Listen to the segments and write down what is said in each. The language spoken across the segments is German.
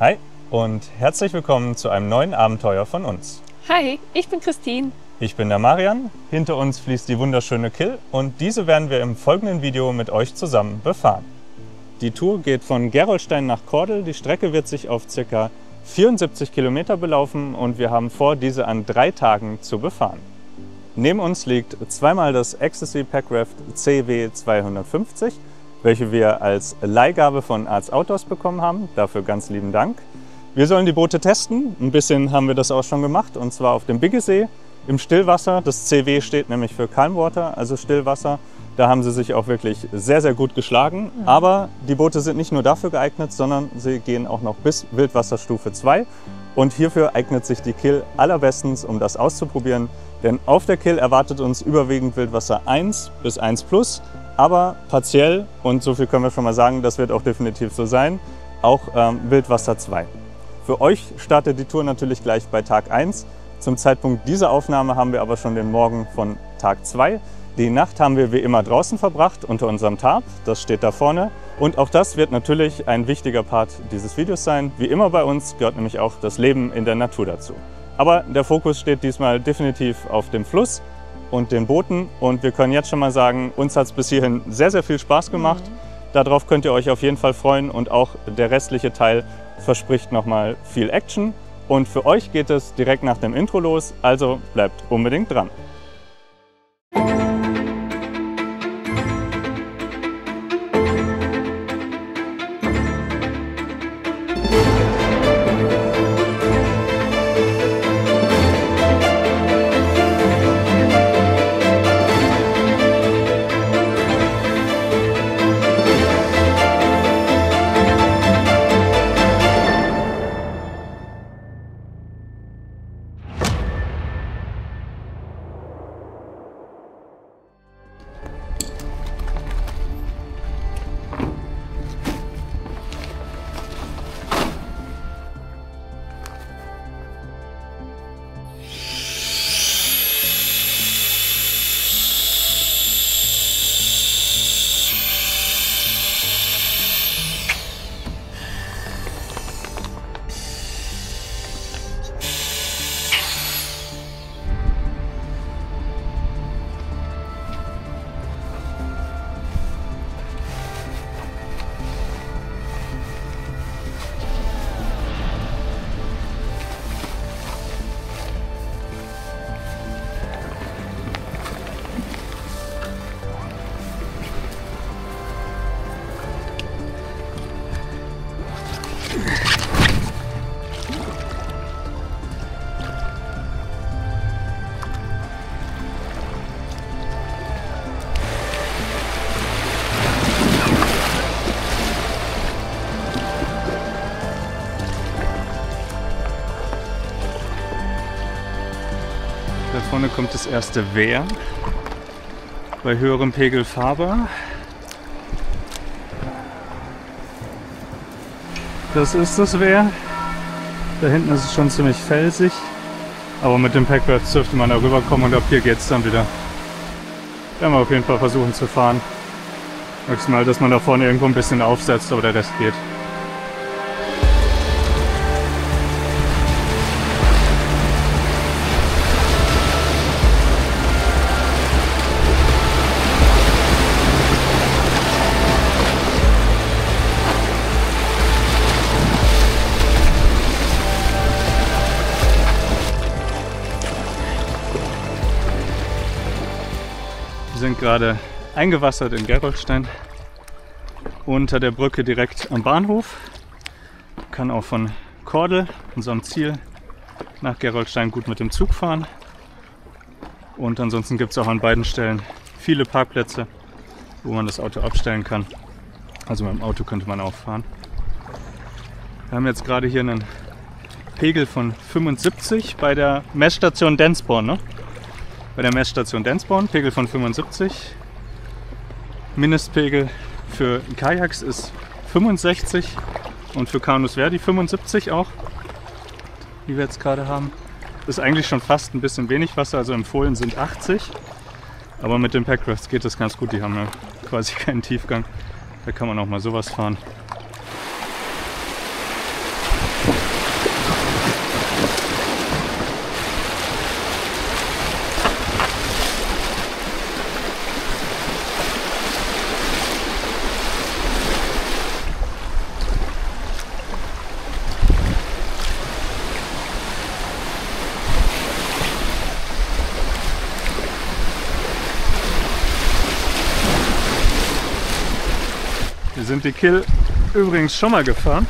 Hi und herzlich willkommen zu einem neuen Abenteuer von uns. Hi, ich bin Christine. Ich bin der Marian, hinter uns fließt die wunderschöne Kyll und diese werden wir im folgenden Video mit euch zusammen befahren. Die Tour geht von Gerolstein nach Kordel, die Strecke wird sich auf ca. 74 Kilometer belaufen und wir haben vor, diese an 3 Tagen zu befahren. Neben uns liegt zweimal das Ecstasy Packraft CW 250, welche wir als Leihgabe von Arts Outdoors bekommen haben. Dafür ganz lieben Dank. Wir sollen die Boote testen. Ein bisschen haben wir das auch schon gemacht, und zwar auf dem Biggesee im Stillwasser. Das CW steht nämlich für Calm Water, also Stillwasser. Da haben sie sich auch wirklich sehr, sehr gut geschlagen. Aber die Boote sind nicht nur dafür geeignet, sondern sie gehen auch noch bis Wildwasserstufe 2. Und hierfür eignet sich die Kyll allerbestens, um das auszuprobieren. Denn auf der Kyll erwartet uns überwiegend Wildwasser 1 bis 1+, aber partiell, und so viel können wir schon mal sagen, das wird auch definitiv so sein, auch Wildwasser 2. Für euch startet die Tour natürlich gleich bei Tag 1. Zum Zeitpunkt dieser Aufnahme haben wir aber schon den Morgen von Tag 2. Die Nacht haben wir wie immer draußen verbracht, unter unserem Tarp, das steht da vorne. Und auch das wird natürlich ein wichtiger Part dieses Videos sein. Wie immer bei uns gehört nämlich auch das Leben in der Natur dazu. Aber der Fokus steht diesmal definitiv auf dem Fluss und den Booten. Und wir können jetzt schon mal sagen, uns hat es bis hierhin sehr, sehr viel Spaß gemacht. Darauf könnt ihr euch auf jeden Fall freuen und auch der restliche Teil verspricht nochmal viel Action. Und für euch geht es direkt nach dem Intro los, also bleibt unbedingt dran. Da vorne kommt das erste Wehr bei höherem Pegel fahrbar. Das ist das Wehr. Da hinten ist es schon ziemlich felsig, aber mit dem Packraft dürfte man da rüberkommen und ab hier geht es dann wieder. Werden wir auf jeden Fall versuchen zu fahren. Maximal, dass man da vorne irgendwo ein bisschen aufsetzt, aber der Rest geht. Wir sind gerade eingewassert in Gerolstein, unter der Brücke direkt am Bahnhof. Man kann auch von Kordel, unserem Ziel, nach Gerolstein gut mit dem Zug fahren. Und ansonsten gibt es auch an beiden Stellen viele Parkplätze, wo man das Auto abstellen kann. Also mit dem Auto könnte man auch fahren. Wir haben jetzt gerade hier einen Pegel von 75 bei der Messstation Densborn, ne? Bei der Messstation Densborn, Pegel von 75. Mindestpegel für Kajaks ist 65 und für Kanus Verdi 75 auch, wie wir jetzt gerade haben. Das ist eigentlich schon fast ein bisschen wenig Wasser, also empfohlen sind 80. Aber mit den Packrafts geht das ganz gut, die haben ja quasi keinen Tiefgang. Da kann man auch mal sowas fahren. sind die Kill übrigens schon mal gefahren.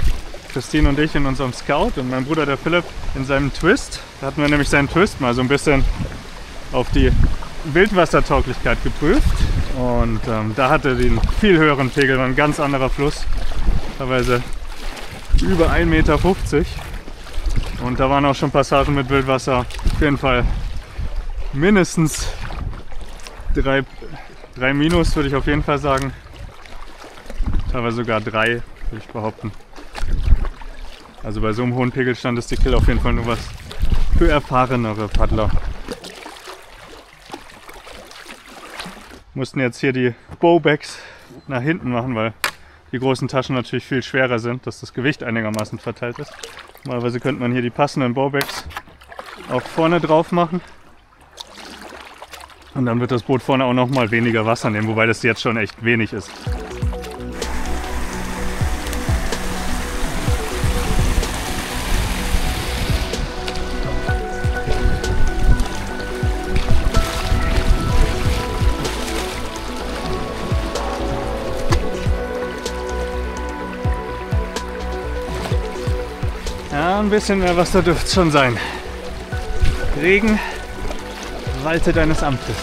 Christine und ich in unserem Scout und mein Bruder der Philipp in seinem Twist. Da hatten wir nämlich seinen Twist mal so ein bisschen auf die Wildwassertauglichkeit geprüft. Und da hatte den viel höheren Pegel, war ein ganz anderer Fluss. Teilweise über 1,50 Meter. Und da waren auch schon Passagen mit Wildwasser. Auf jeden Fall mindestens 3 minus, würde ich auf jeden Fall sagen. Teilweise sogar 3, würde ich behaupten. Also bei so einem hohen Pegelstand ist die Kill auf jeden Fall nur was für erfahrenere Paddler. Mussten jetzt hier die Bowbacks nach hinten machen, weil die großen Taschen natürlich viel schwerer sind, dass das Gewicht einigermaßen verteilt ist. Normalerweise könnte man hier die passenden Bowbacks auch vorne drauf machen. Und dann wird das Boot vorne auch noch mal weniger Wasser nehmen, wobei das jetzt schon echt wenig ist. Ja, ein bisschen mehr Wasser dürfte es schon sein. Regen, walte deines Amtes.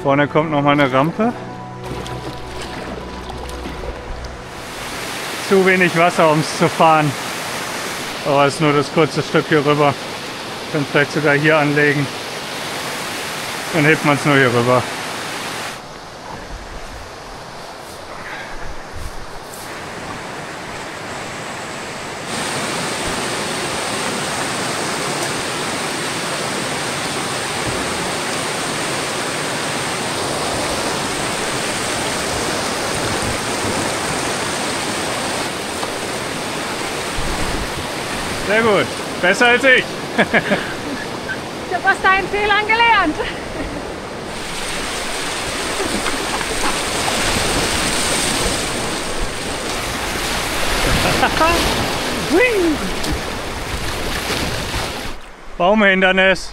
Vorne kommt noch mal eine Rampe. Zu wenig Wasser, um es zu fahren. Aber es ist nur das kurze Stück hier rüber. Können vielleicht sogar hier anlegen. Dann hebt man es nur hier rüber. Sehr gut. Besser als ich. Ich habe aus deinen Fehlern gelernt. Baumhindernis.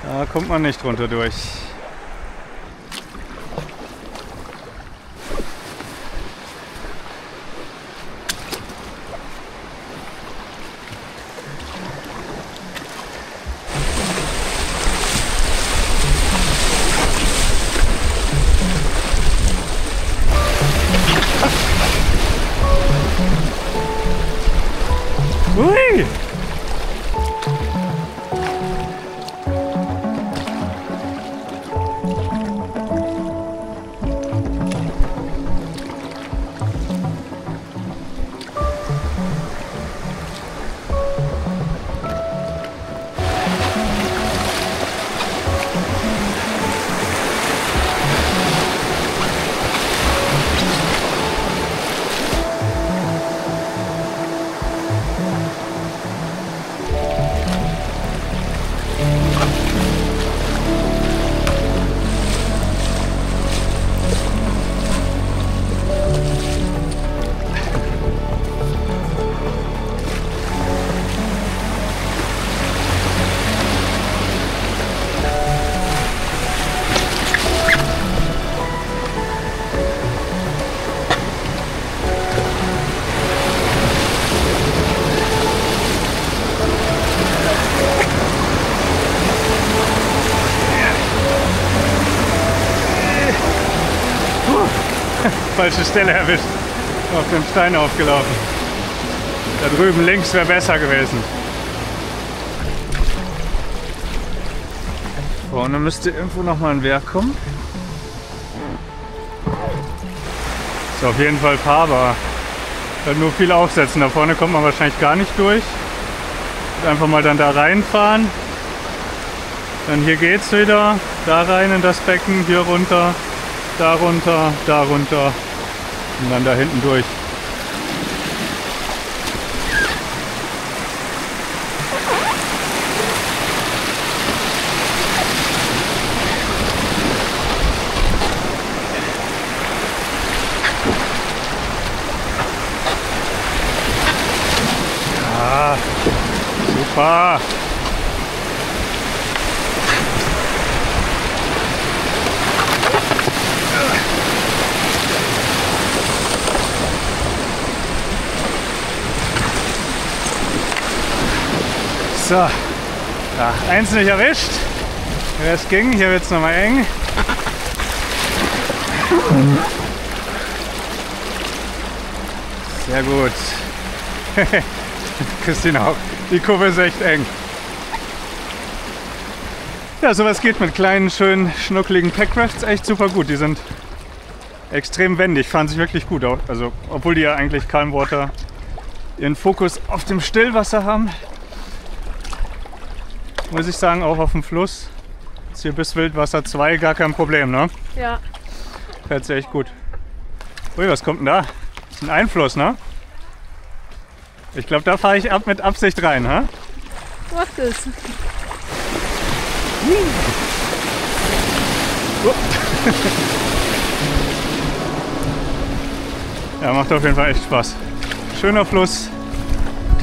Da kommt man nicht runter durch. Ui! falsche Stelle erwischt. Auf den Stein aufgelaufen. Da drüben links wäre besser gewesen. Vorne müsste irgendwo noch mal ein Wehr kommen. Ist auf jeden Fall fahrbar. Halt nur viel aufsetzen. Da vorne kommt man wahrscheinlich gar nicht durch. Einfach mal dann da reinfahren. Dann hier geht's wieder. Da rein in das Becken, hier runter, da runter, da runter. Und dann da hinten durch. Ja, super. So, ja, eins nicht erwischt, der Rest ging, hier wird es nochmal eng. Sehr gut. Christine auch, die Kurve ist echt eng. Ja, sowas geht mit kleinen, schönen, schnuckligen Packrafts echt super gut. Die sind extrem wendig, fahren sich wirklich gut. Also, obwohl die ja eigentlich Calm Water ihren Fokus auf dem Stillwasser haben. Muss ich sagen, auch auf dem Fluss ist hier bis Wildwasser 2 gar kein Problem, ne? Ja. Fährt sich echt gut. Ui, was kommt denn da? Das ist ein Einfluss, ne? Ich glaube, da fahre ich mit Absicht rein, ne? Mach das. Ja, macht auf jeden Fall echt Spaß. Schöner Fluss,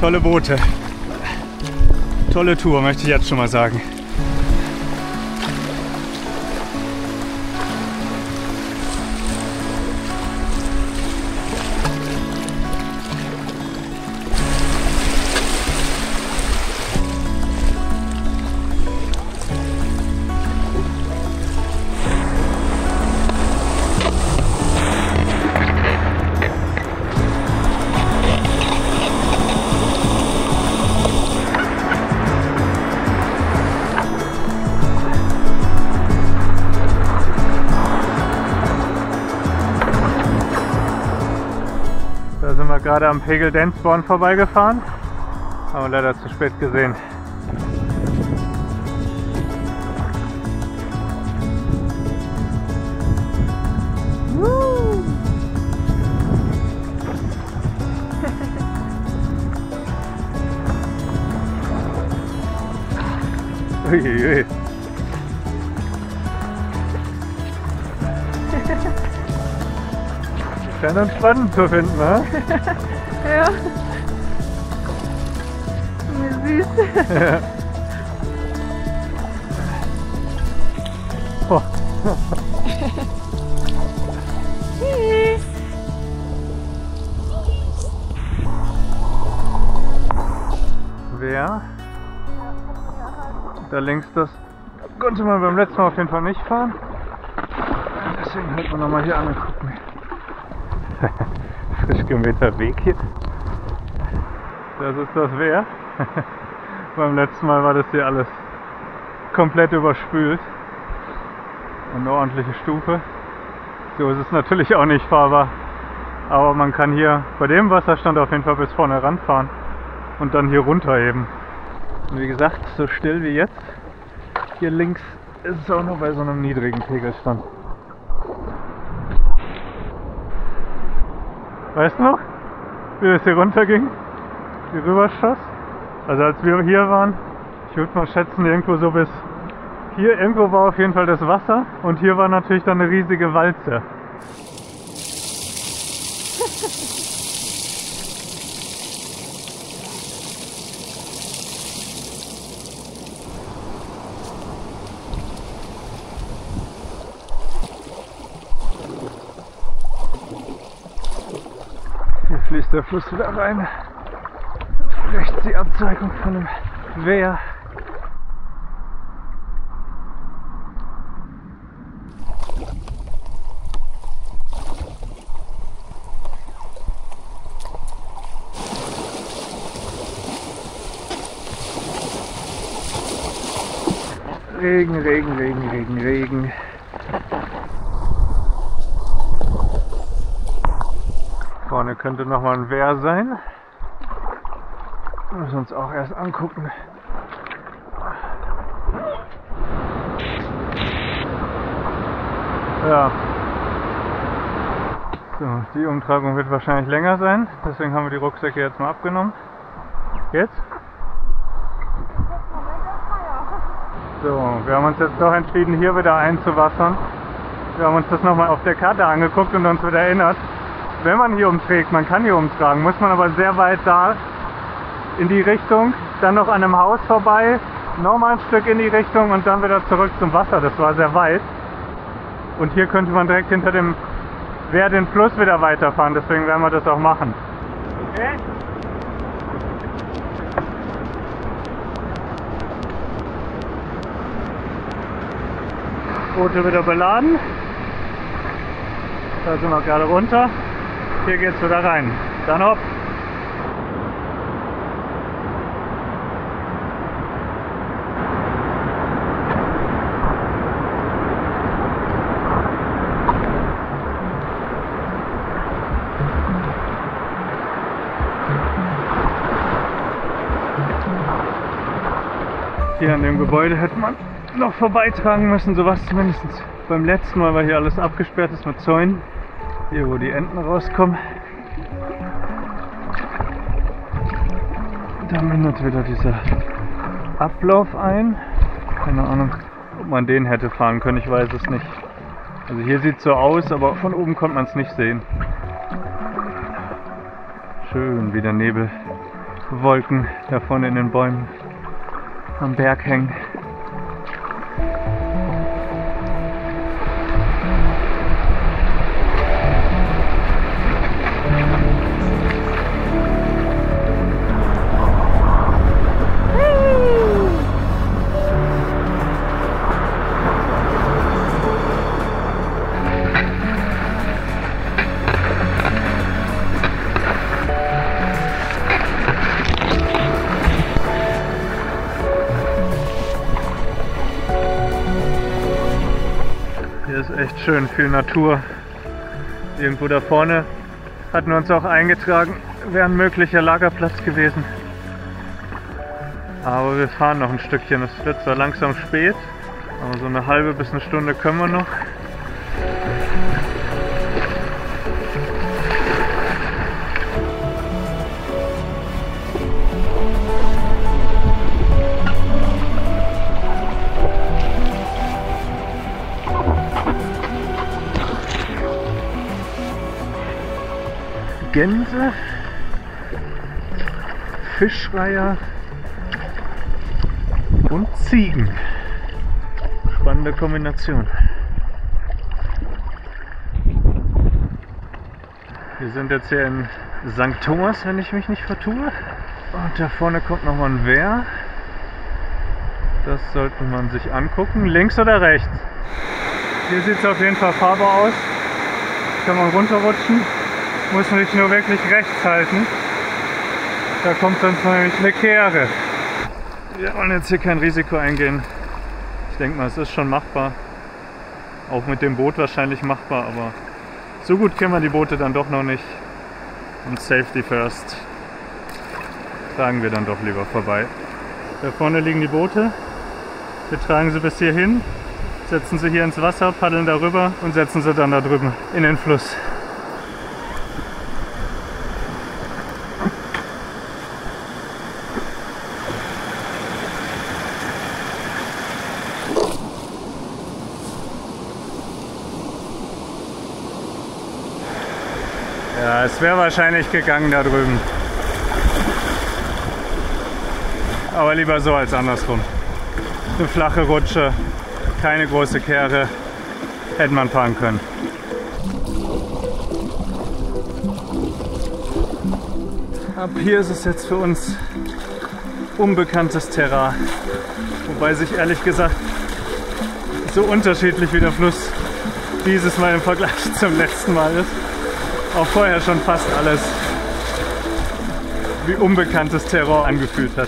tolle Boote. Tolle Tour, möchte ich jetzt schon mal sagen. Da sind wir gerade am Pegel Densborn vorbeigefahren, aber leider zu spät gesehen. Uiuiui. Scheint uns spannend zu finden, ne? Ja. Wie süß. Ja. Oh. Tschüss. Wer? Da links, das konnte man beim letzten Mal auf jeden Fall nicht fahren. Deswegen hat man nochmal hier angeguckt. Frisch gemähter Weg hier. Das ist das Wehr. Beim letzten Mal war das hier alles komplett überspült. Und eine ordentliche Stufe. So ist es natürlich auch nicht fahrbar. Aber man kann hier bei dem Wasserstand auf jeden Fall bis vorne ranfahren. Und dann hier runter eben. Und wie gesagt, so still wie jetzt. Hier links ist es auch nur bei so einem niedrigen Pegelstand. Weißt du noch, wie es hier runter ging? Wie rüberschoss? Also als wir hier waren, ich würde mal schätzen, irgendwo so bis hier, irgendwo war auf jeden Fall das Wasser und hier war natürlich dann eine riesige Walze. Hier fließt der Fluss wieder rein. Rechts die Abzweigung von dem Wehr. Regen, Regen, Regen, Regen, Regen. Vorne könnte nochmal ein Wehr sein. Müssen wir uns auch erst angucken. Ja. So, die Umtragung wird wahrscheinlich länger sein, deswegen haben wir die Rucksäcke jetzt mal abgenommen. Jetzt? So, wir haben uns jetzt doch entschieden, hier wieder einzuwassern. Wir haben uns das nochmal auf der Karte angeguckt und uns wieder erinnert. Wenn man hier umträgt, man kann hier umtragen, muss man aber sehr weit da in die Richtung, dann noch an einem Haus vorbei, nochmal ein Stück in die Richtung und dann wieder zurück zum Wasser. Das war sehr weit. Und hier könnte man direkt hinter dem Wehr den Fluss wieder weiterfahren, deswegen werden wir das auch machen. Okay? Boote wieder beladen. Da sind wir gerade runter. Hier geht's wieder rein. Dann hopp. Hier an dem Gebäude hätte man noch vorbeitragen müssen, so was zumindest beim letzten Mal, weil hier alles abgesperrt ist mit Zäunen. Hier, wo die Enten rauskommen. Da mündet wieder dieser Ablauf ein. Keine Ahnung, ob man den hätte fahren können, ich weiß es nicht. Also hier sieht es so aus, aber von oben konnte man es nicht sehen. Schön, wie der Nebelwolken da vorne in den Bäumen am Berg hängen. Hier ist echt schön, viel Natur. Irgendwo da vorne hatten wir uns auch eingetragen, wäre ein möglicher Lagerplatz gewesen. Aber wir fahren noch ein Stückchen, es wird zwar langsam spät, aber so eine halbe bis eine Stunde können wir noch. Gänse, Fischreiher und Ziegen. Spannende Kombination. Wir sind jetzt hier in St. Thomas, wenn ich mich nicht vertue. Und da vorne kommt nochmal ein Wehr. Das sollte man sich angucken. Links oder rechts? Hier sieht es auf jeden Fall fahrbar aus. Kann man runterrutschen. Muss man sich nur wirklich rechts halten. Da kommt sonst nämlich eine Kehre. Wir wollen jetzt hier kein Risiko eingehen. Ich denke mal, es ist schon machbar. Auch mit dem Boot wahrscheinlich machbar, aber so gut kennen wir die Boote dann doch noch nicht. Und Safety First tragen wir dann doch lieber vorbei. Da vorne liegen die Boote. Wir tragen sie bis hierhin, setzen sie hier ins Wasser, paddeln darüber und setzen sie dann da drüben in den Fluss. Ja, es wäre wahrscheinlich gegangen da drüben. Aber lieber so als andersrum. Eine flache Rutsche, keine große Kehre, hätte man fahren können. Ab hier ist es jetzt für uns unbekanntes Terrain. Wobei sich ehrlich gesagt so unterschiedlich wie der Fluss dieses Mal im Vergleich zum letzten Mal ist. Auch vorher schon fast alles wie unbekanntes Terror angefühlt hat.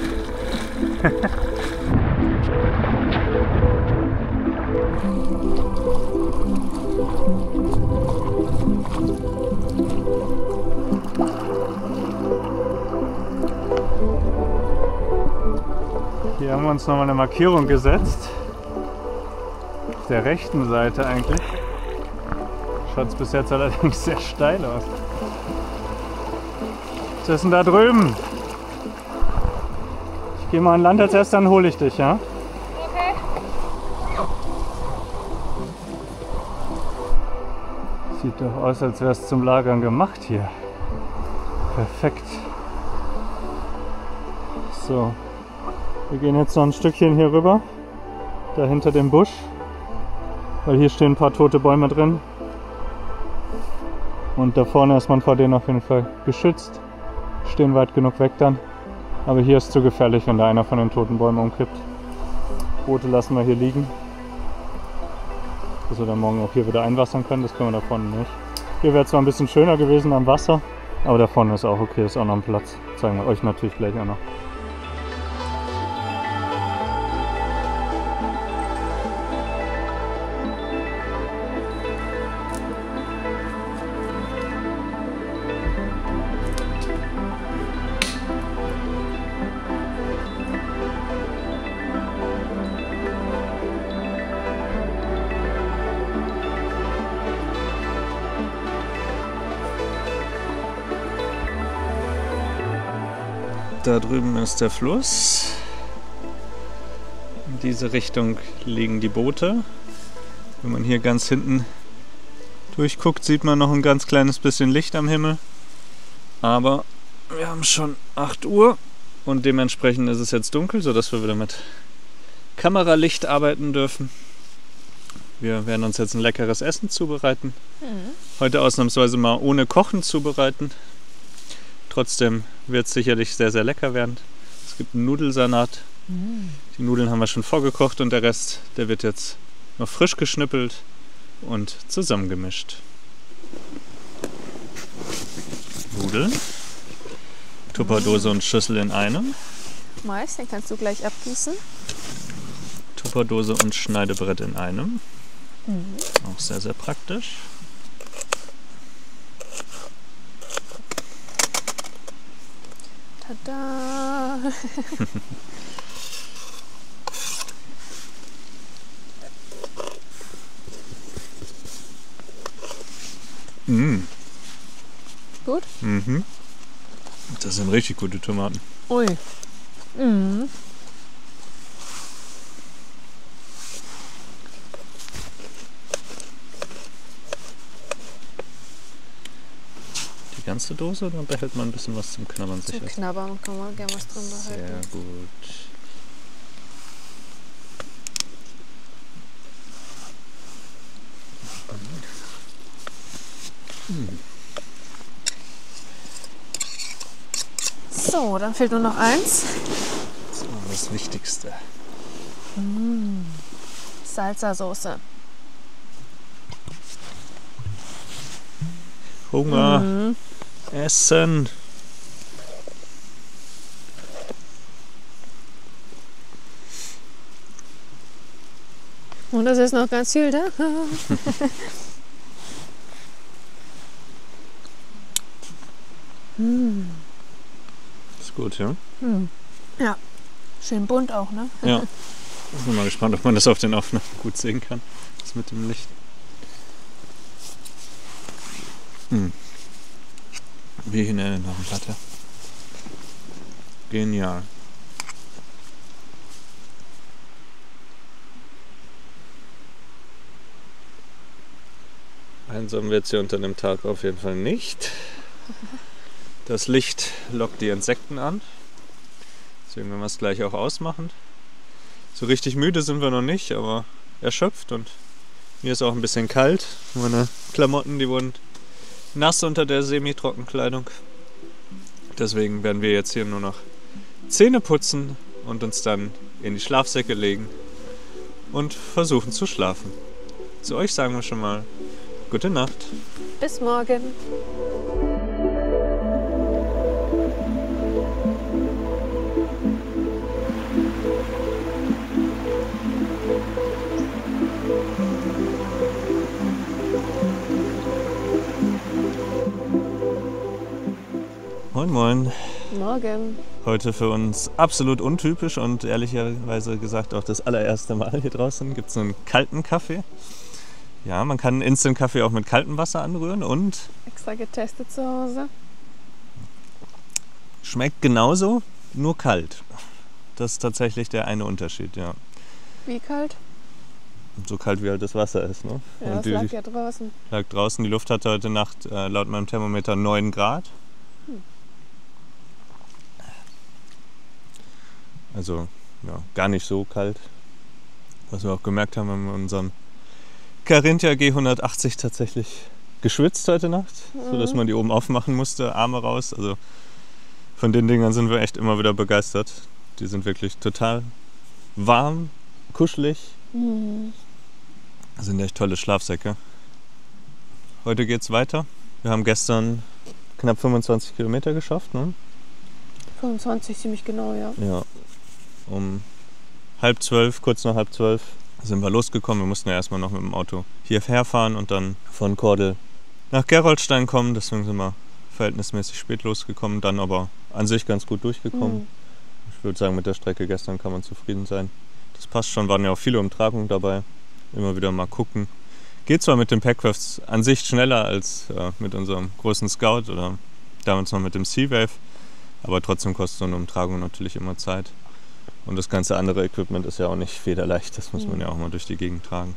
uns nochmal eine Markierung gesetzt. Auf der rechten Seite eigentlich. Schaut es bis jetzt allerdings sehr steil aus. Was ist denn da drüben? Ich gehe mal an Land als erstes, dann hole ich dich, ja? Okay. Sieht doch aus, als wäre es zum Lagern gemacht hier. Perfekt. So, wir gehen jetzt noch ein Stückchen hier rüber, da hinter dem Busch, weil hier stehen ein paar tote Bäume drin. Und da vorne ist man vor denen auf jeden Fall geschützt. Stehen weit genug weg dann. Aber hier ist zu gefährlich, wenn da einer von den toten Bäumen umkippt. Boote lassen wir hier liegen. Dass wir dann morgen auch hier wieder einwassern können, das können wir da vorne nicht. Hier wäre zwar ein bisschen schöner gewesen am Wasser, aber da vorne ist auch okay, ist auch noch ein Platz. Zeigen wir euch natürlich gleich auch noch. Da drüben ist der Fluss. In diese Richtung liegen die Boote. Wenn man hier ganz hinten durchguckt, sieht man noch ein ganz kleines bisschen Licht am Himmel. Aber wir haben schon 8 Uhr und dementsprechend ist es jetzt dunkel, sodass wir wieder mit Kameralicht arbeiten dürfen. Wir werden uns jetzt ein leckeres Essen zubereiten. Heute ausnahmsweise mal ohne Kochen zubereiten. Trotzdem wird es sicherlich sehr, sehr lecker werden. Es gibt einen Nudelsalat. Die Nudeln haben wir schon vorgekocht und der Rest, der wird jetzt noch frisch geschnippelt und zusammengemischt. Nudeln, Tupperdose und Schüssel in einem. Mais, den kannst du gleich abgießen. Tupperdose und Schneidebrett in einem. Auch sehr, sehr praktisch. Tada! Gut? Mhm. Das sind richtig gute Tomaten. Ui. Mhm. Die ganze Dose oder behält man ein bisschen was zum Knabbern Zum sicher? Knabbern kann man gerne was drin behalten. Sehr gut. So, dann fehlt nur noch eins. So, das Wichtigste. Salsa-Soße. Hunger. Essen. Und das ist noch ganz viel da. Ist gut, ja? Ja, schön bunt auch, ne? Ja. Ich bin mal gespannt, ob man das auf den Aufnahmen gut sehen kann. Das mit dem Licht. Wie in der Erinnerungsplatte. Genial. Einsam wird sie unter dem Tag auf jeden Fall nicht. Das Licht lockt die Insekten an. Deswegen werden wir es gleich auch ausmachen. So richtig müde sind wir noch nicht, aber erschöpft und mir ist auch ein bisschen kalt. Meine Klamotten, die wurden nass unter der Semi-Trockenkleidung. Deswegen werden wir jetzt hier nur noch Zähne putzen und uns dann in die Schlafsäcke legen und versuchen zu schlafen. Zu euch sagen wir schon mal gute Nacht. Bis morgen. Moin moin. Morgen. Heute für uns absolut untypisch und ehrlicherweise gesagt auch das allererste Mal hier draußen. Gibt es einen kalten Kaffee. Ja, man kann Instant-Kaffee auch mit kaltem Wasser anrühren und Extra getestet zu Hause. schmeckt genauso, nur kalt. Das ist tatsächlich der eine Unterschied, ja. Wie kalt? So kalt wie halt das Wasser ist, ne? Ja, Und das lag ja draußen. lag draußen. Die Luft hatte heute Nacht laut meinem Thermometer 9 Grad. Also ja, gar nicht so kalt. Was wir auch gemerkt haben, haben wir unseren Carinthia G180 tatsächlich geschwitzt heute Nacht, sodass man die oben aufmachen musste, Arme raus. Also von den Dingern sind wir echt immer wieder begeistert. Die sind wirklich total warm, kuschelig. Das sind echt tolle Schlafsäcke. Heute geht's weiter. Wir haben gestern knapp 25 Kilometer geschafft, ne? 25 ziemlich genau, ja. Ja. Um 11:30, kurz nach 11:30 sind wir losgekommen. Wir mussten ja erstmal noch mit dem Auto hierher fahren und dann von Kordel nach Gerolstein kommen. Deswegen sind wir verhältnismäßig spät losgekommen, dann aber an sich ganz gut durchgekommen. Ich würde sagen, mit der Strecke gestern kann man zufrieden sein. Das passt schon, waren ja auch viele Umtragungen dabei. Immer wieder mal gucken. Geht zwar mit dem Packrafts an sich schneller als mit unserem großen Scout oder damals noch mit dem Seawave, aber trotzdem kostet so eine Umtragung natürlich immer Zeit. Und das ganze andere Equipment ist ja auch nicht federleicht, das muss man ja auch mal durch die Gegend tragen.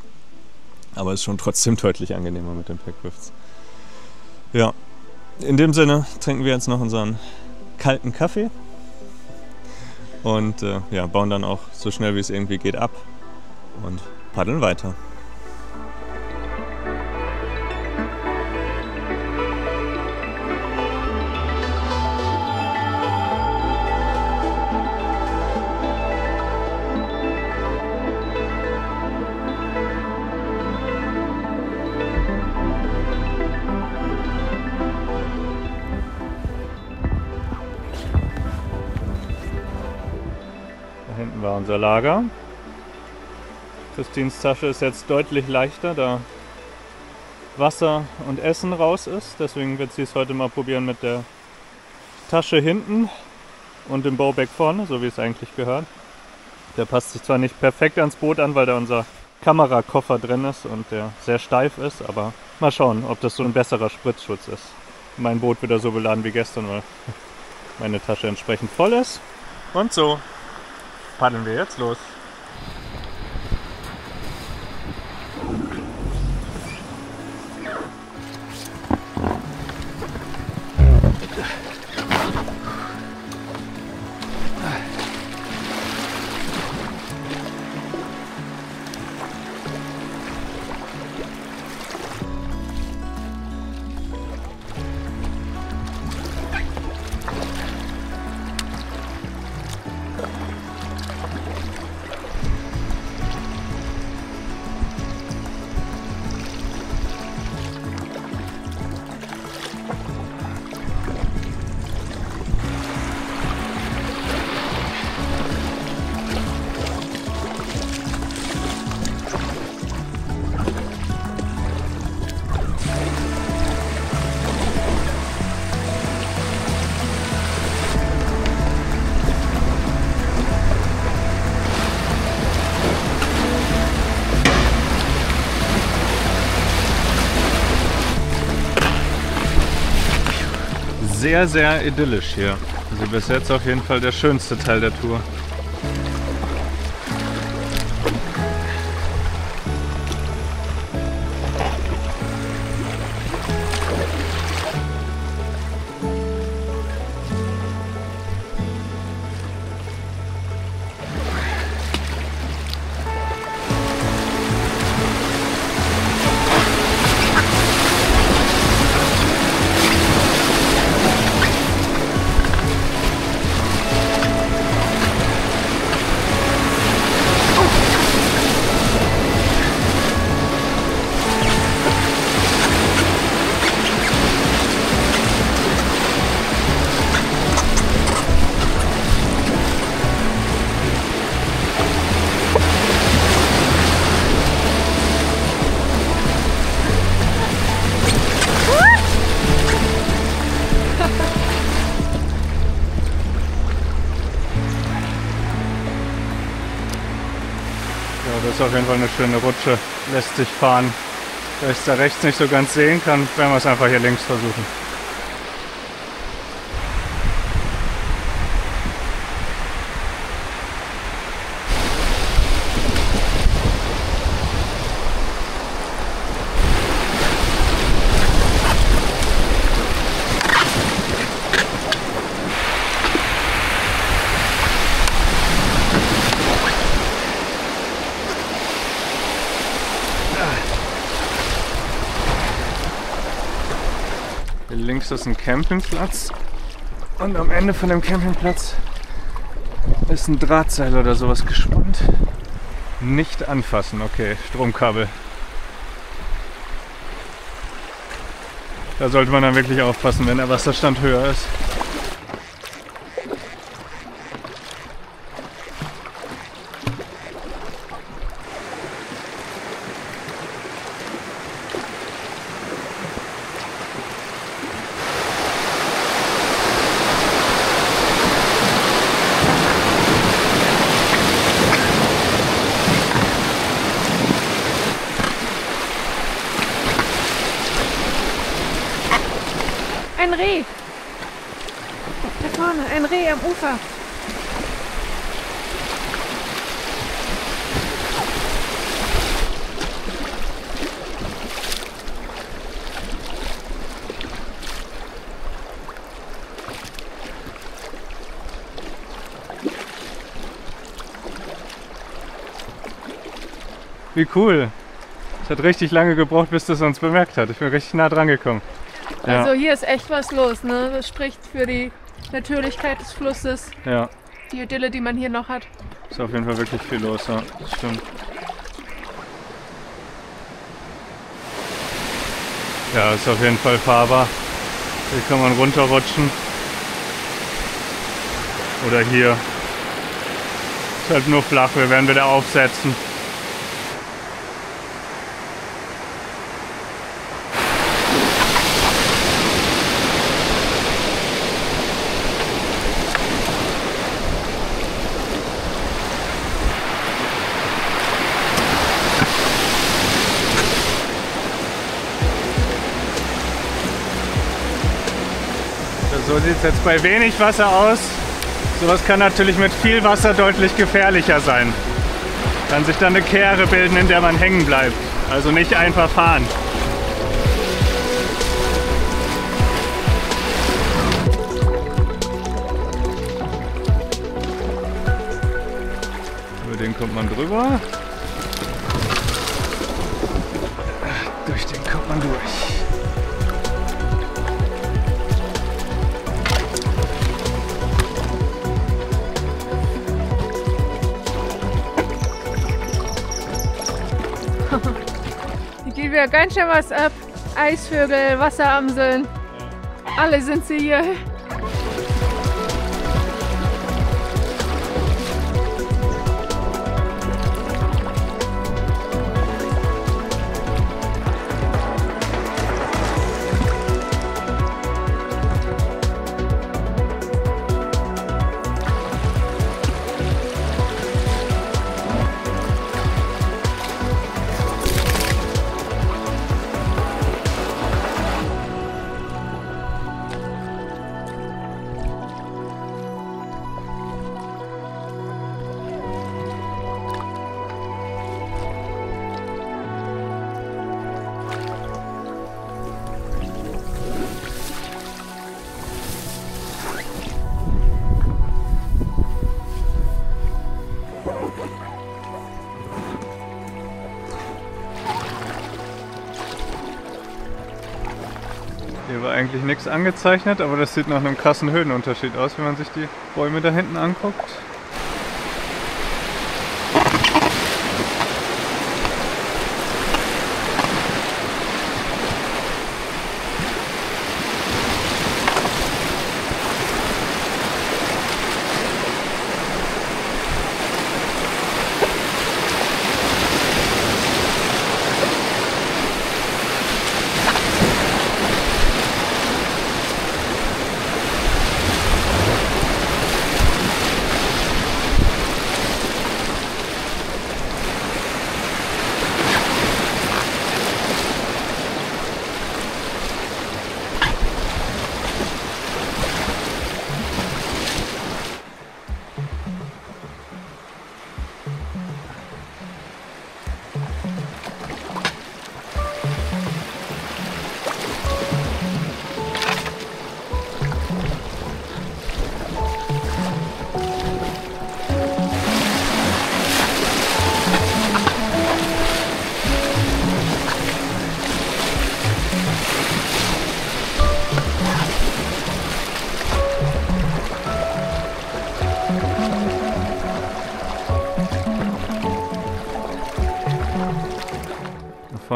Aber ist schon trotzdem deutlich angenehmer mit den Packrafts. Ja, in dem Sinne trinken wir jetzt noch unseren kalten Kaffee und ja, bauen dann auch so schnell wie es irgendwie geht ab und paddeln weiter. Da hinten war unser Lager. Christins Tasche ist jetzt deutlich leichter, da Wasser und Essen raus ist. Deswegen wird sie es heute mal probieren mit der Tasche hinten und dem Bowbag vorne, so wie es eigentlich gehört. Der passt sich zwar nicht perfekt ans Boot an, weil da unser Kamerakoffer drin ist und der sehr steif ist, aber mal schauen, ob das so ein besserer Spritzschutz ist. Mein Boot wieder so beladen wie gestern, weil meine Tasche entsprechend voll ist. Und so paddeln wir jetzt los. Sehr, sehr idyllisch hier. Also bis jetzt auf jeden Fall der schönste Teil der Tour. ist auf jeden Fall eine schöne Rutsche, lässt sich fahren. Da ich es da rechts nicht so ganz sehen kann, werden wir es einfach hier links versuchen. Hier links ist ein Campingplatz und am Ende von dem Campingplatz ist ein Drahtseil oder sowas gespannt. Nicht anfassen, okay, Stromkabel. Da sollte man dann wirklich aufpassen, wenn der Wasserstand höher ist. Ein Reh. Da vorne, ein Reh am Ufer. Wie cool. Es hat richtig lange gebraucht, bis das uns bemerkt hat. Ich bin richtig nah dran gekommen. Ja. Also hier ist echt was los, ne? Das spricht für die Natürlichkeit des Flusses, Ja, die Idylle, die man hier noch hat. ist auf jeden Fall wirklich viel los. Ja, das stimmt. Ja, ist auf jeden Fall fahrbar. Hier kann man runterrutschen. Oder hier. Ist halt nur flach, wir werden wieder aufsetzen. So sieht es jetzt bei wenig Wasser aus. Sowas kann natürlich mit viel Wasser deutlich gefährlicher sein. Kann sich dann eine Kehre bilden, in der man hängen bleibt. Also nicht einfach fahren. Über den kommt man drüber. Durch den kommt man durch. Hier geht wieder ganz schön was ab. Eisvögel, Wasseramseln. Alle sind sie hier. Hier war eigentlich nichts angezeichnet, aber das sieht nach einem krassen Höhenunterschied aus, wenn man sich die Bäume da hinten anguckt.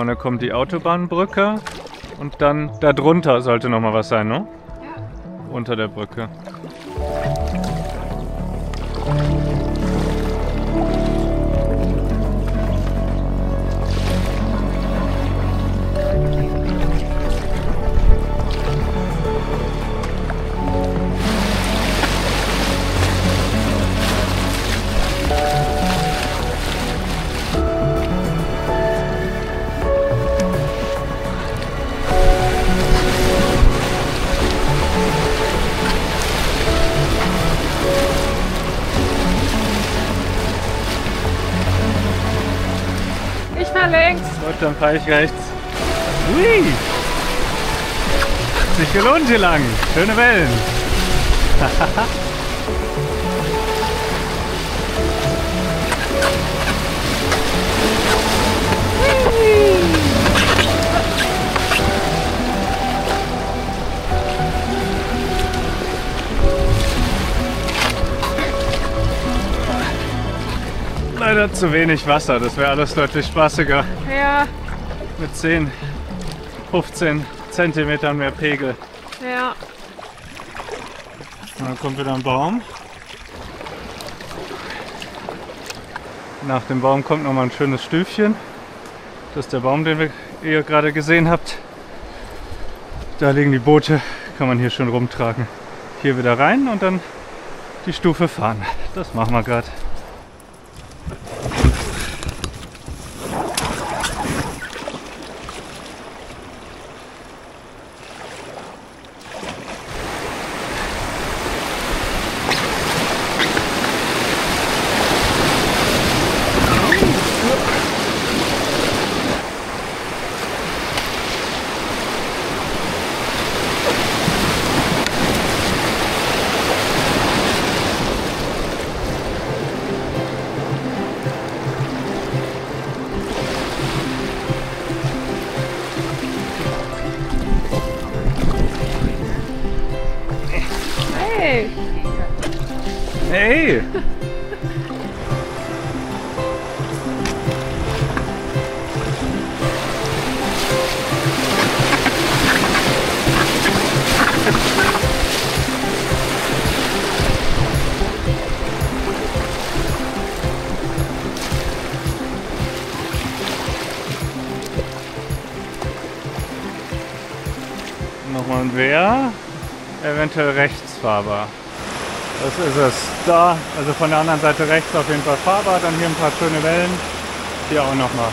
vorne kommt die Autobahnbrücke und dann darunter sollte noch mal was sein, ne? Ja. Unter der Brücke. Ich fahr links. Gut, dann fahre ich rechts. Hui! Hat sich gelohnt hier lang. Schöne Wellen. Leider zu wenig Wasser, das wäre alles deutlich spaßiger. Ja, Mit 10, 15 Zentimetern mehr Pegel. ja. Und dann kommt wieder ein Baum. Nach dem Baum kommt nochmal ein schönes Stüfchen. Das ist der Baum, den ihr gerade gesehen habt. Da liegen die Boote, kann man hier schön rumtragen. Hier wieder rein und dann die Stufe fahren. Das machen wir gerade. Hey, Hey! Nochmal ein Wehr, eventuell rechtsfahrbar. Das ist es. Da, also von der anderen Seite rechts auf jeden Fall fahrbar, dann hier ein paar schöne Wellen. Hier auch nochmal.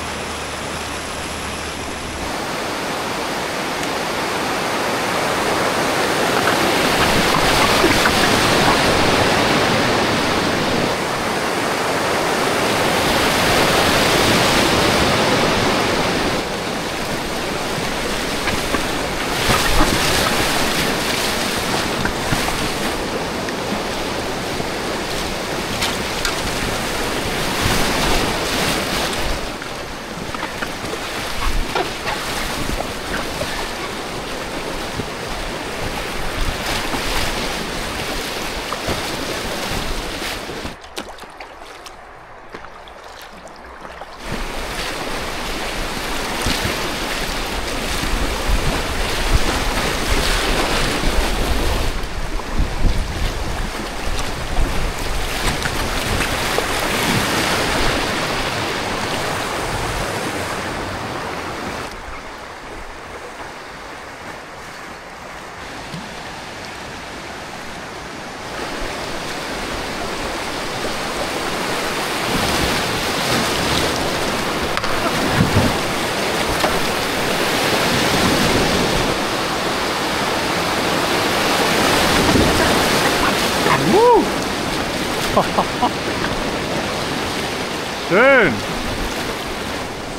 Schön!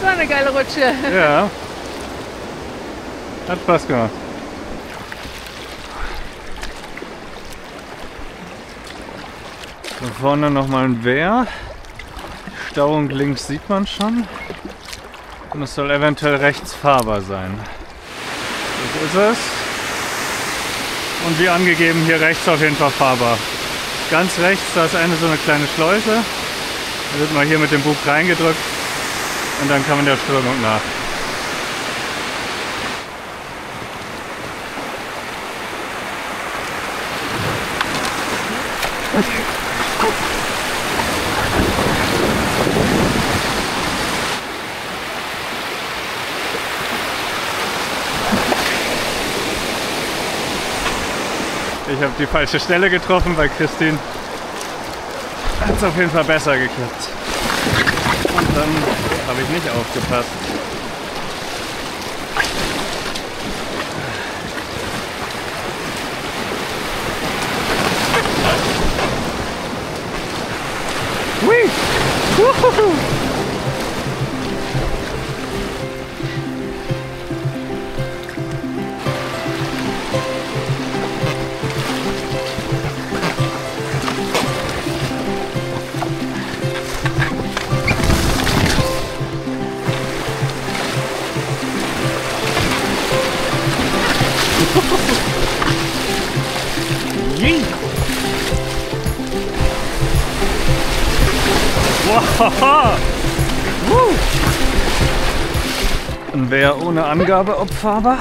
so eine geile Rutsche. Ja. Hat Spaß gemacht. Da vorne nochmal ein Wehr. Stauung links sieht man schon. Und es soll eventuell rechts fahrbar sein. Das ist es. Und wie angegeben, hier rechts auf jeden Fall fahrbar. Ganz rechts, da ist eine so eine kleine Schleuse. Da wird mal hier mit dem Bug reingedrückt und dann kann man der Strömung nach. Ich habe die falsche Stelle getroffen, bei Christine hat es auf jeden Fall besser geklappt. Und dann habe ich nicht aufgepasst. Hui! Wuhu! Wow. Und wer ohne Angabe opferbar?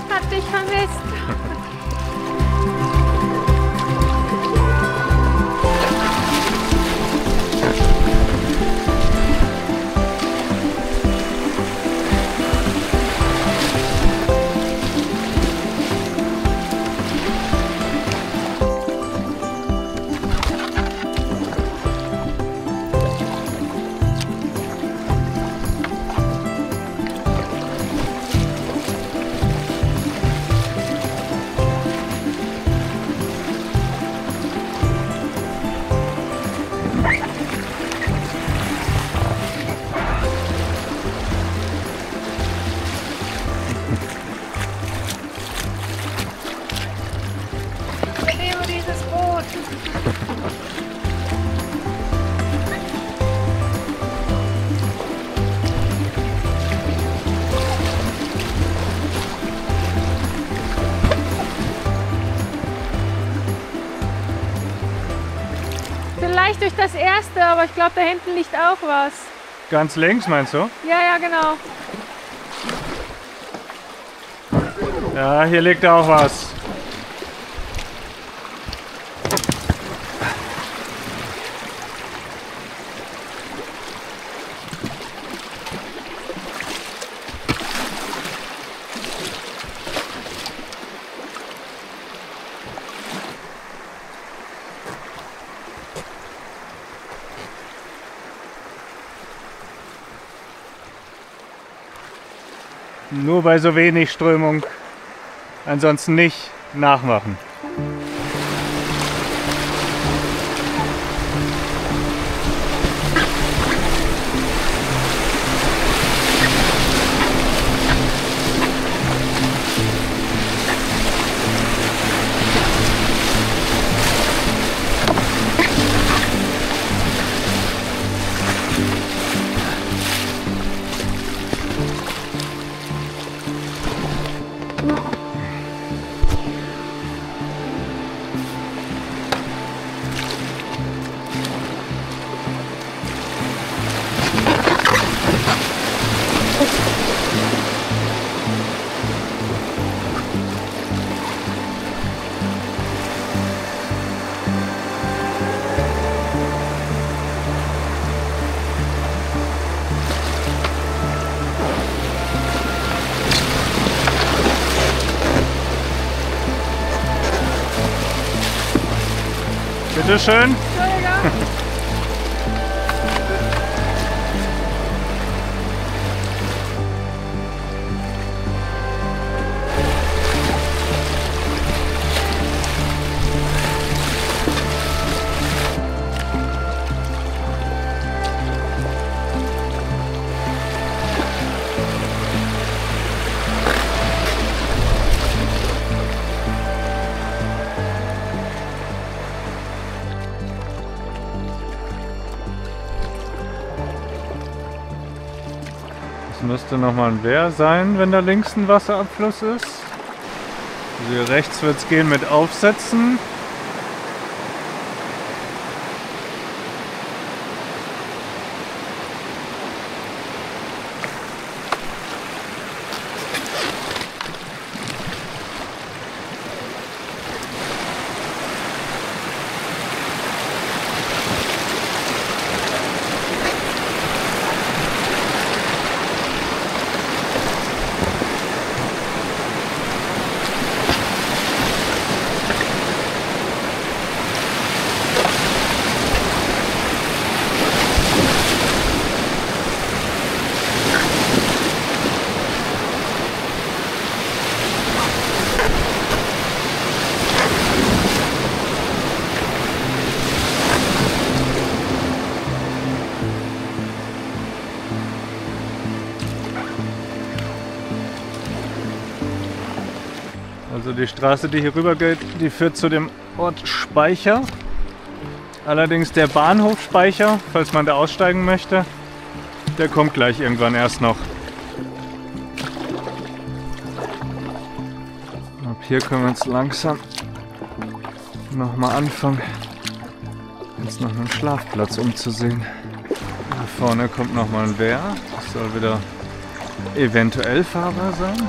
Hab dich vermisst. Vielleicht durch das erste, aber ich glaube, da hinten liegt auch was. Ganz links, meinst du? Ja, ja, genau. Ja, hier liegt auch was. Nur bei so wenig Strömung, ansonsten nicht nachmachen. Bitteschön. Entschuldigung. Es müsste nochmal ein Wehr sein, wenn da links ein Wasserabfluss ist. Also hier rechts wird es gehen mit Aufsätzen. Also die Straße, die hier rüber geht, die führt zu dem Ort Speicher. Allerdings der Bahnhof Speicher, falls man da aussteigen möchte, der kommt gleich irgendwann erst noch. Ab hier können wir jetzt langsam nochmal anfangen, uns noch einen Schlafplatz umzusehen. Da vorne kommt nochmal ein Wehr. Das soll wieder eventuell fahrbar sein.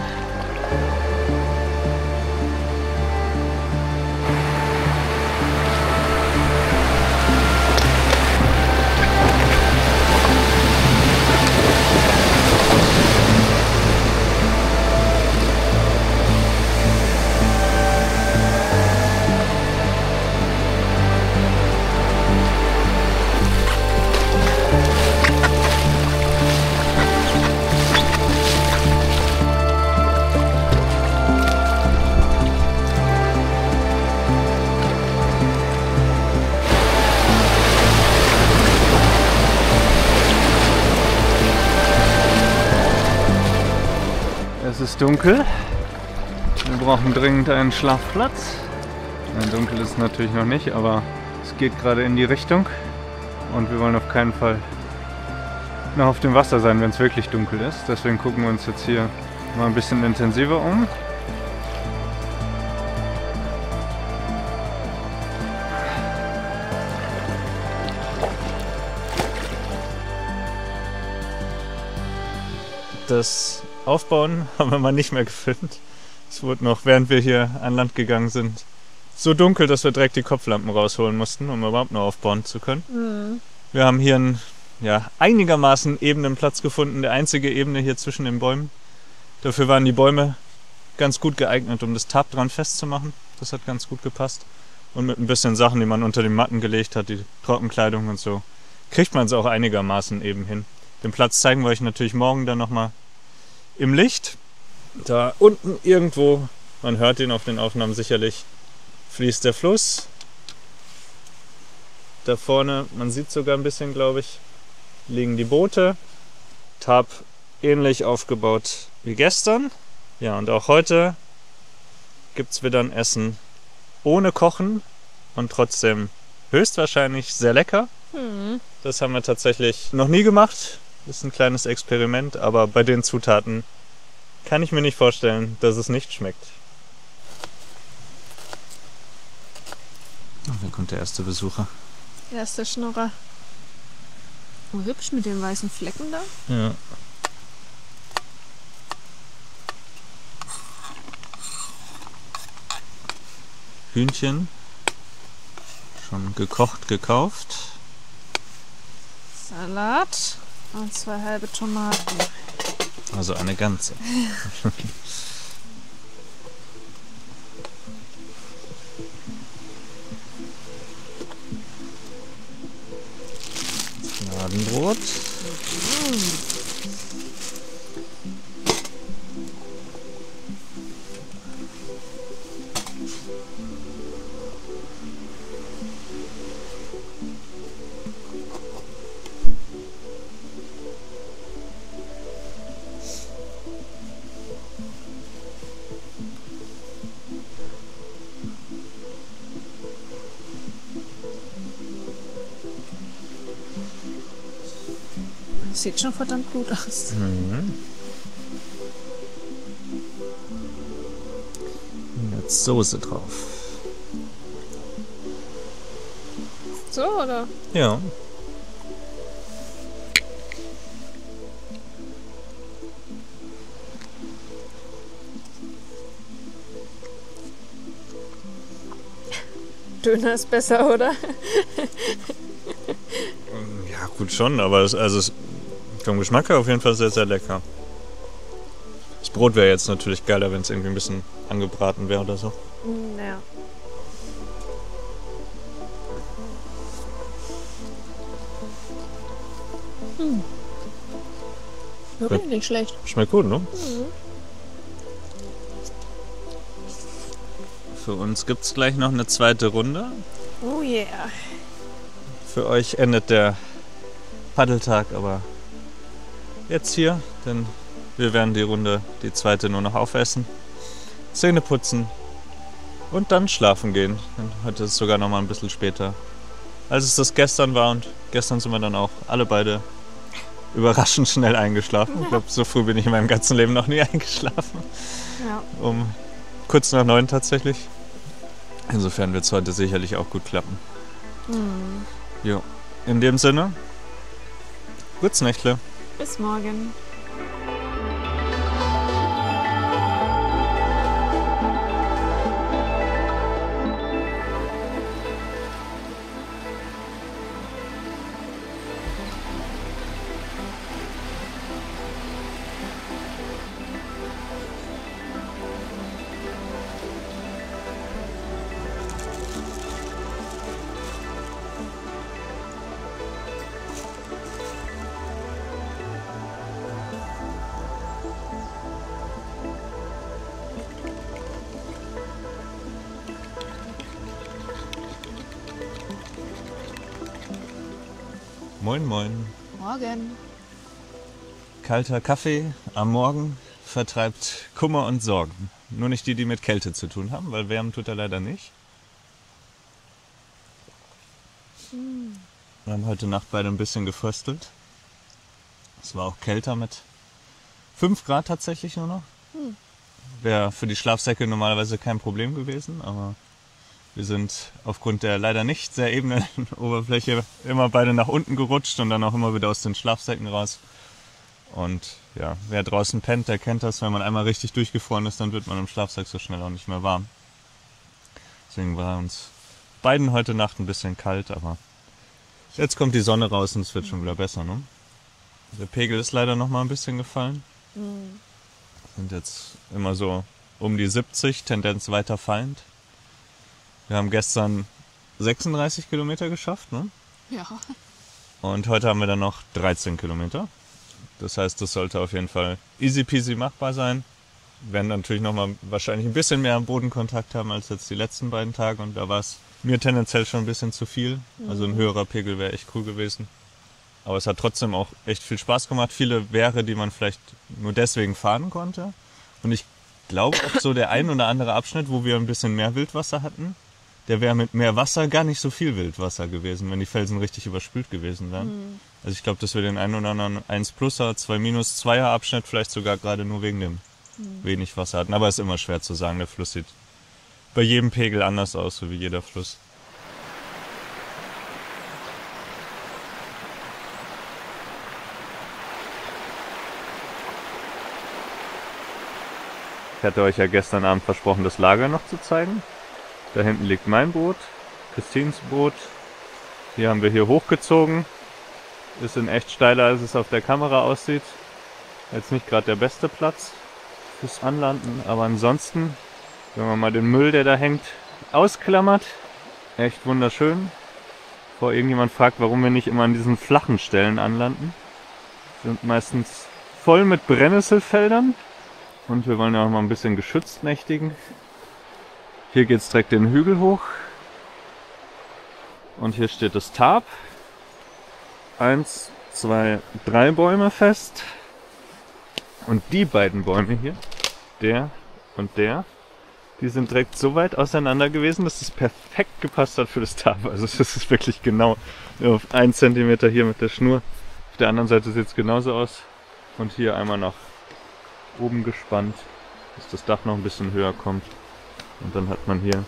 Es ist dunkel. Wir brauchen dringend einen Schlafplatz. Nein, dunkel ist es natürlich noch nicht, aber es geht gerade in die Richtung. Und wir wollen auf keinen Fall noch auf dem Wasser sein, wenn es wirklich dunkel ist. Deswegen gucken wir uns jetzt hier mal ein bisschen intensiver um. Das Aufbauen haben wir mal nicht mehr gefilmt. Es wurde noch, während wir hier an Land gegangen sind, so dunkel, dass wir direkt die Kopflampen rausholen mussten, um überhaupt noch aufbauen zu können. Mhm. Wir haben hier einen einigermaßen ebenen Platz gefunden, der einzige Ebene hier zwischen den Bäumen. Dafür waren die Bäume ganz gut geeignet, um das Tarp dran festzumachen. Das hat ganz gut gepasst. Und mit ein bisschen Sachen, die man unter die Matten gelegt hat, die Trockenkleidung und so, kriegt man es auch einigermaßen eben hin. Den Platz zeigen wir euch natürlich morgen dann nochmal im Licht. Da unten irgendwo, man hört ihn auf den Aufnahmen sicherlich, fließt der Fluss. Da vorne, man sieht sogar ein bisschen, glaube ich, liegen die Boote. Tarp ähnlich aufgebaut wie gestern. Ja, und auch heute gibt es wieder ein Essen ohne Kochen und trotzdem höchstwahrscheinlich sehr lecker. Mhm. Das haben wir tatsächlich noch nie gemacht. Das ist ein kleines Experiment, aber bei den Zutaten kann ich mir nicht vorstellen, dass es nicht schmeckt. Oh, da kommt der erste Besucher. Erster Schnurrer. Oh, hübsch mit den weißen Flecken da. Ja. Hühnchen. Schon gekocht, gekauft. Salat und 2 halbe Tomaten. Also eine ganze. Fladenbrot. Sieht schon verdammt gut aus. Mhm. Jetzt Soße drauf. So, oder? Ja. Döner ist besser, oder? Ja, gut schon, aber vom Geschmack her auf jeden Fall sehr, sehr lecker. Das Brot wäre jetzt natürlich geiler, wenn es irgendwie ein bisschen angebraten wäre oder so. Ja. Wirklich nicht schlecht. Schmeckt gut, ne? Für uns gibt es gleich noch eine zweite Runde. Oh yeah. Für euch endet der Paddeltag aber jetzt hier, denn wir werden die zweite nur noch aufessen, Zähne putzen und dann schlafen gehen. Denn heute ist es sogar noch mal ein bisschen später, als es das gestern war, und gestern sind wir dann auch alle beide überraschend schnell eingeschlafen. Ich glaube, so früh bin ich in meinem ganzen Leben noch nie eingeschlafen. Ja. Um kurz nach 9 tatsächlich. Insofern wird es heute sicherlich auch gut klappen. Jo. In dem Sinne, gutes Nächtle. Bis morgen. Moin, moin. Morgen. Kalter Kaffee am Morgen vertreibt Kummer und Sorgen. Nur nicht die, die mit Kälte zu tun haben, weil wärmen tut er leider nicht. Wir haben heute Nacht beide ein bisschen gefröstelt. Es war auch kälter mit 5 Grad tatsächlich nur noch. Wäre für die Schlafsäcke normalerweise kein Problem gewesen, aber wir sind aufgrund der leider nicht sehr ebenen Oberfläche immer beide nach unten gerutscht und dann auch immer wieder aus den Schlafsäcken raus. Und ja, wer draußen pennt, der kennt das, wenn man einmal richtig durchgefroren ist, dann wird man im Schlafsack so schnell auch nicht mehr warm. Deswegen war uns beiden heute Nacht ein bisschen kalt, aber jetzt kommt die Sonne raus und es wird schon wieder besser, ne? Der Pegel ist leider noch mal ein bisschen gefallen. Sind jetzt immer so um die 70, Tendenz weiter fallend. Wir haben gestern 36 Kilometer geschafft, ne? Ja. Und heute haben wir dann noch 13 Kilometer. Das heißt, das sollte auf jeden Fall easy peasy machbar sein. Wir werden natürlich noch mal wahrscheinlich ein bisschen mehr am Bodenkontakt haben als jetzt die letzten beiden Tage. Und da war es mir tendenziell schon ein bisschen zu viel. Also ein höherer Pegel wäre echt cool gewesen. Aber es hat trotzdem auch echt viel Spaß gemacht. Viele Wehre, die man vielleicht nur deswegen fahren konnte. Und ich glaube auch so der ein oder andere Abschnitt, wo wir ein bisschen mehr Wildwasser hatten, der wäre mit mehr Wasser gar nicht so viel Wildwasser gewesen, wenn die Felsen richtig überspült gewesen wären. Also ich glaube, dass wir den einen oder anderen 1+er, 2-, 2er Abschnitt vielleicht sogar gerade nur wegen dem wenig Wasser hatten. Aber ist immer schwer zu sagen. Der Fluss sieht bei jedem Pegel anders aus, so wie jeder Fluss. Ich hatte euch ja gestern Abend versprochen, das Lager noch zu zeigen. Da hinten liegt mein Boot, Christines Boot. Die haben wir hier hochgezogen. Ist in echt steiler, als es auf der Kamera aussieht. Jetzt nicht gerade der beste Platz fürs Anlanden, aber ansonsten, wenn man mal den Müll, der da hängt, ausklammert, echt wunderschön. Bevor irgendjemand fragt, warum wir nicht immer an diesen flachen Stellen anlanden. Wir sind meistens voll mit Brennnesselfeldern und wir wollen ja auch mal ein bisschen geschützt nächtigen. Hier geht es direkt den Hügel hoch und hier steht das Tarp. 1, 2, 3 Bäume fest und die beiden Bäume hier, der und der, die sind direkt so weit auseinander gewesen, dass es perfekt gepasst hat für das Tarp. Also das ist wirklich genau auf 1 cm hier mit der Schnur. Auf der anderen Seite sieht es genauso aus. Und hier einmal nach oben gespannt, dass das Dach noch ein bisschen höher kommt. Und dann hat man hier ein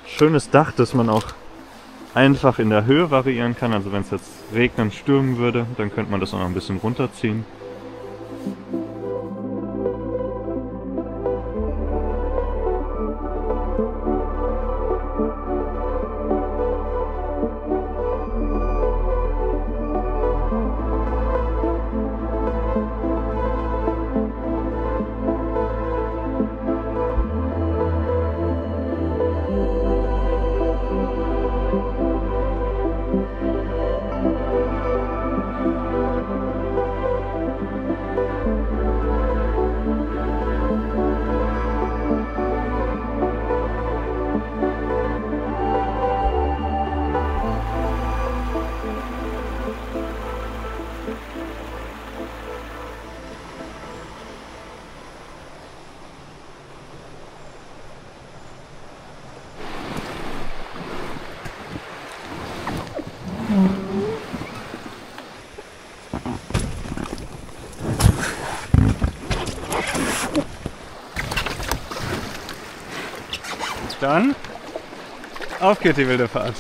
schönes Dach, das man auch einfach in der Höhe variieren kann. Also wenn es jetzt regnen, stürmen würde, dann könnte man das auch noch ein bisschen runterziehen. Dann auf geht die wilde Fahrt.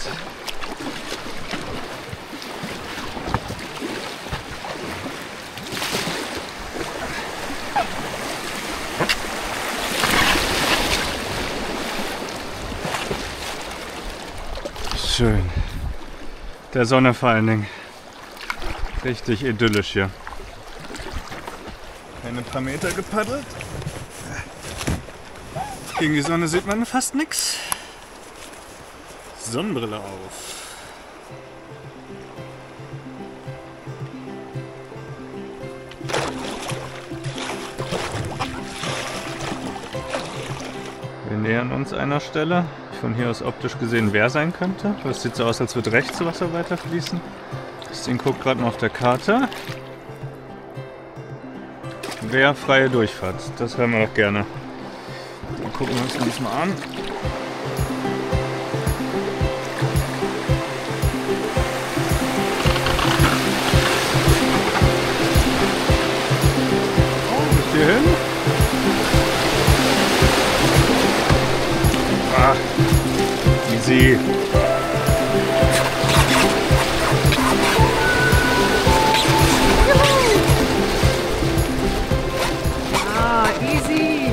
Schön. Der Sonne vor allen Dingen. Richtig idyllisch hier. Ein paar Meter gepaddelt. Gegen die Sonne sieht man fast nichts. Sonnenbrille auf. Wir nähern uns einer Stelle, die von hier aus optisch gesehen wer sein könnte. Das sieht so aus, als würde rechts Wasser weiterfließen. Deswegen guckt gerade mal auf der Karte. Wer freie Durchfahrt. Das hören wir doch gerne. Dann gucken wir uns das mal an. Bis hierhin. Ah, easy. Ah, easy.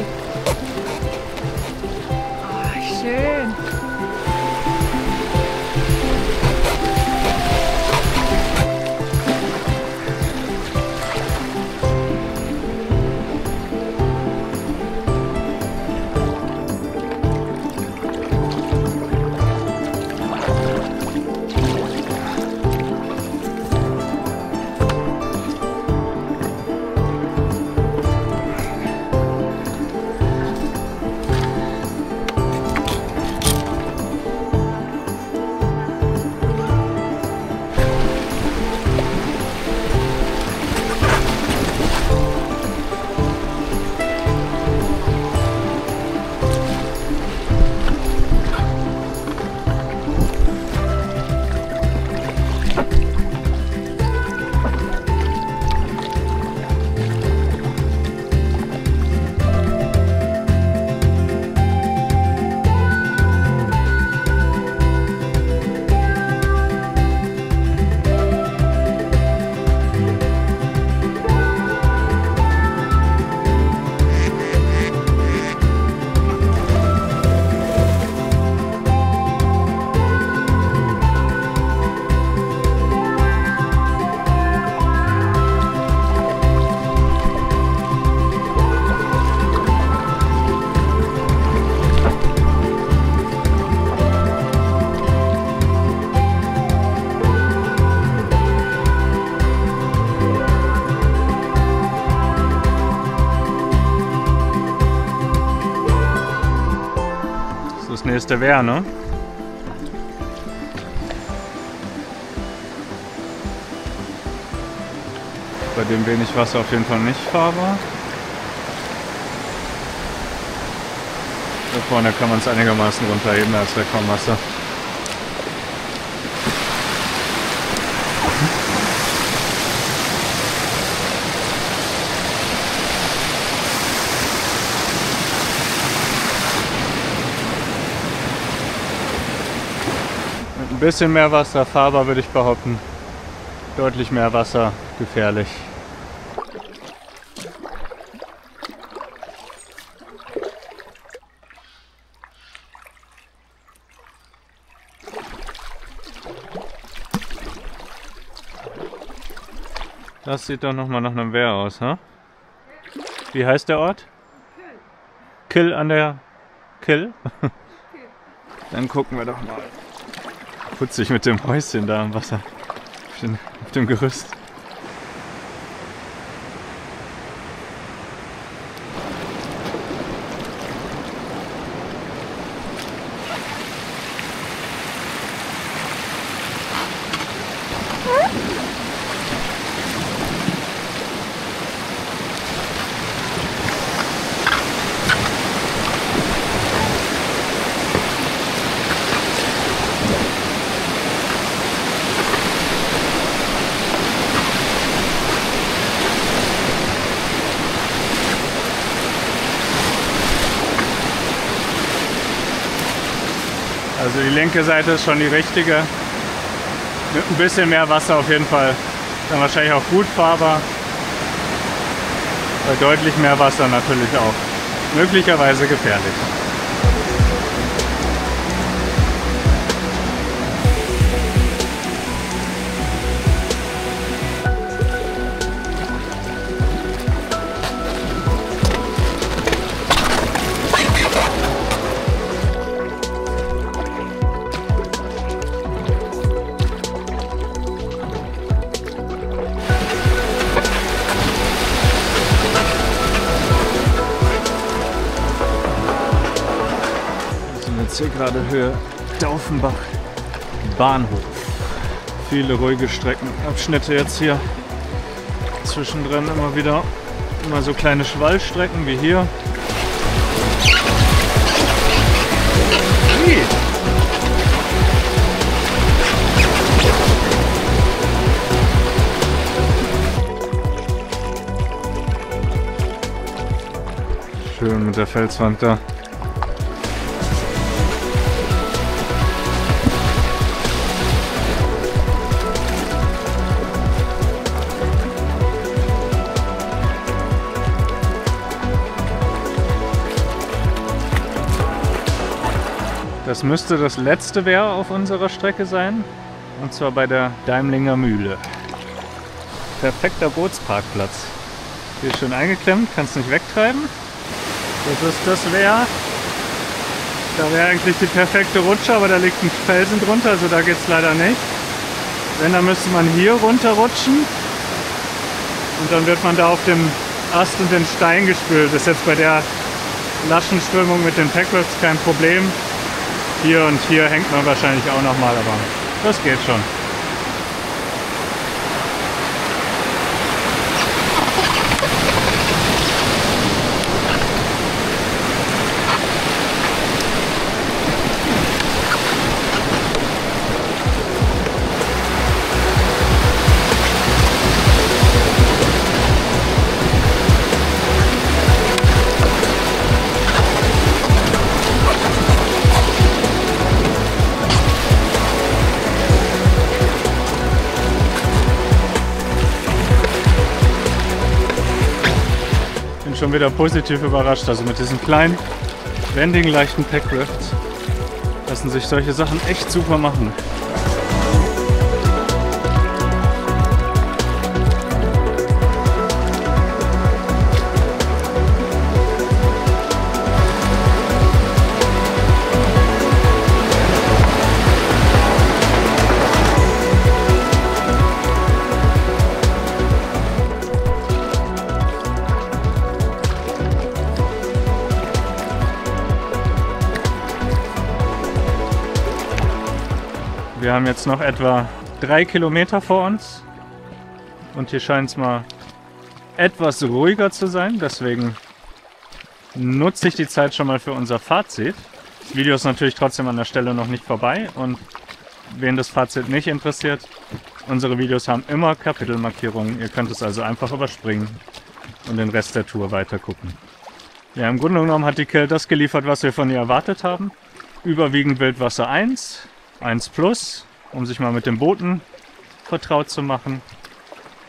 Ah, schön. Das nächste wäre, ne? Bei dem wenig Wasser auf jeden Fall nicht fahrbar. Da vorne kann man es einigermaßen runterheben, da ist ja kaum Wasser. Mit ein bisschen mehr Wasser fahrbar, würde ich behaupten. Deutlich mehr Wasser gefährlich. Das sieht doch nochmal nach einem Wehr aus, ha? Wie heißt der Ort? Kill an der Kill? Dann gucken wir doch mal. Putzig mit dem Häuschen da am Wasser. Auf dem Gerüst. Also die linke Seite ist schon die richtige. Mit ein bisschen mehr Wasser auf jeden Fall. Dann wahrscheinlich auch gut fahrbar. Bei deutlich mehr Wasser natürlich auch. Möglicherweise gefährlich. Hier gerade Höhe Daufenbach Bahnhof. Viele ruhige Streckenabschnitte jetzt hier. Zwischendrin immer so kleine Schwallstrecken wie hier. Schön mit der Felswand da. Das müsste das letzte Wehr auf unserer Strecke sein, und zwar bei der Daimlinger Mühle. Perfekter Bootsparkplatz. Hier ist schön eingeklemmt, kannst nicht wegtreiben. Das ist das Wehr. Da wäre eigentlich die perfekte Rutsche, aber da liegt ein Felsen drunter, also da geht es leider nicht. Wenn, dann müsste man hier runterrutschen und dann wird man da auf dem Ast und den Stein gespült. Das ist jetzt bei der laschen Strömung mit den Packrafts kein Problem. Hier und hier hängt man wahrscheinlich auch nochmal, aber das geht schon. Schon wieder positiv überrascht. Also mit diesen kleinen, wendigen, leichten Packrafts lassen sich solche Sachen echt super machen. Wir haben jetzt noch etwa 3 Kilometer vor uns und hier scheint es mal etwas ruhiger zu sein, deswegen nutze ich die Zeit schon mal für unser Fazit. Das Video ist natürlich trotzdem an der Stelle noch nicht vorbei und wen das Fazit nicht interessiert, unsere Videos haben immer Kapitelmarkierungen, ihr könnt es also einfach überspringen und den Rest der Tour weiter gucken. Ja, im Grunde genommen hat die Kill das geliefert, was wir von ihr erwartet haben. Überwiegend Wildwasser 1, 1 plus, um sich mal mit den Booten vertraut zu machen.